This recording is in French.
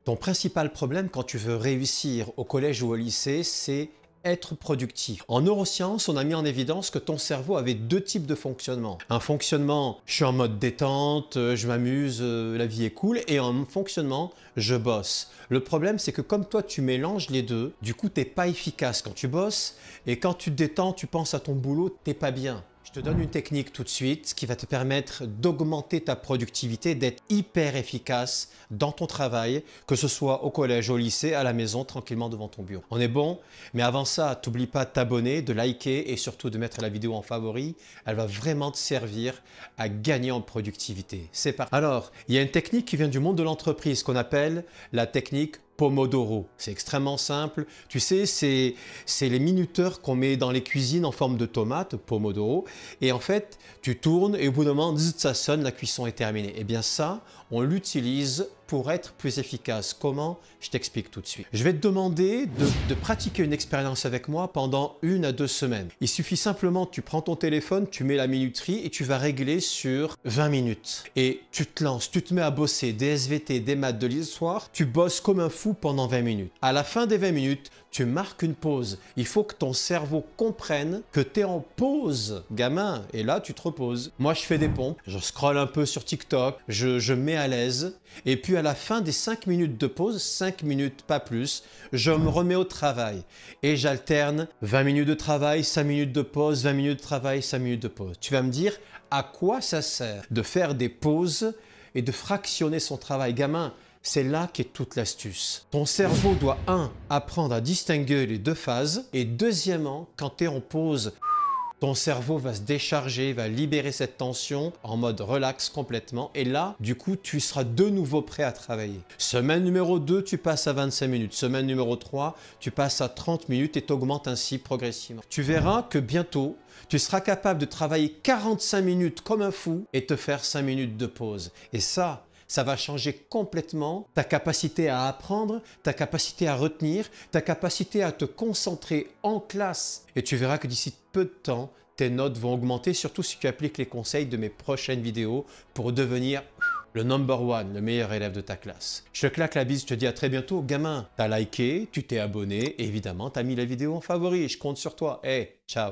Ton principal problème quand tu veux réussir au collège ou au lycée, c'est être productif. En neurosciences, on a mis en évidence que ton cerveau avait deux types de fonctionnement. Un fonctionnement, je suis en mode détente, je m'amuse, la vie est cool, et un fonctionnement, je bosse. Le problème, c'est que comme toi, tu mélanges les deux, du coup, t'es pas efficace quand tu bosses, et quand tu te détends, tu penses à ton boulot, t'es pas bien. Je te donne une technique tout de suite qui va te permettre d'augmenter ta productivité, d'être hyper efficace dans ton travail, que ce soit au collège, au lycée, à la maison, tranquillement devant ton bureau. On est bon? Mais avant ça, t'oublie pas de t'abonner, de liker et surtout de mettre la vidéo en favori. Elle va vraiment te servir à gagner en productivité. C'est parti. Alors, il y a une technique qui vient du monde de l'entreprise qu'on appelle la technique Pomodoro. C'est extrêmement simple. Tu sais, c'est les minuteurs qu'on met dans les cuisines en forme de tomate, Pomodoro. Et en fait, tu tournes et au bout d'un moment, ça sonne, la cuisson est terminée. Et bien ça, on l'utilise pour être plus efficace. Comment? Je t'explique tout de suite. Je vais te demander de pratiquer une expérience avec moi pendant 1 à 2 semaines. Il suffit simplement, tu prends ton téléphone, tu mets la minuterie et tu vas régler sur 20 minutes. Et tu te lances, tu te mets à bosser des SVT, des maths de l'histoire, tu bosses comme un fou pendant 20 minutes. À la fin des 20 minutes, tu marques une pause. Il faut que ton cerveau comprenne que tu es en pause, gamin. Et là, tu te reposes. Moi, je fais des pompes, je scrolle un peu sur TikTok, je mets à l'aise. Et puis à la fin des 5 minutes de pause, 5 minutes pas plus, je me remets au travail. Et j'alterne 20 minutes de travail, 5 minutes de pause, 20 minutes de travail, 5 minutes de pause. Tu vas me dire à quoi ça sert de faire des pauses et de fractionner son travail, gamin. C'est là qu'est toute l'astuce. Ton cerveau doit, apprendre à distinguer les deux phases et deuxièmement, quand tu es en pause, ton cerveau va se décharger, va libérer cette tension en mode relax complètement et là, du coup, tu seras de nouveau prêt à travailler. Semaine numéro 2, tu passes à 25 minutes. Semaine numéro 3, tu passes à 30 minutes et tu augmentes ainsi progressivement. Tu verras que bientôt, tu seras capable de travailler 45 minutes comme un fou et te faire 5 minutes de pause. Et ça va changer complètement ta capacité à apprendre, ta capacité à retenir, ta capacité à te concentrer en classe. Et tu verras que d'ici peu de temps, tes notes vont augmenter, surtout si tu appliques les conseils de mes prochaines vidéos pour devenir le number one, le meilleur élève de ta classe. Je te claque la bise, je te dis à très bientôt. Gamin, t'as liké, tu t'es abonné et évidemment, t'as mis la vidéo en favori. Je compte sur toi. Hey, ciao!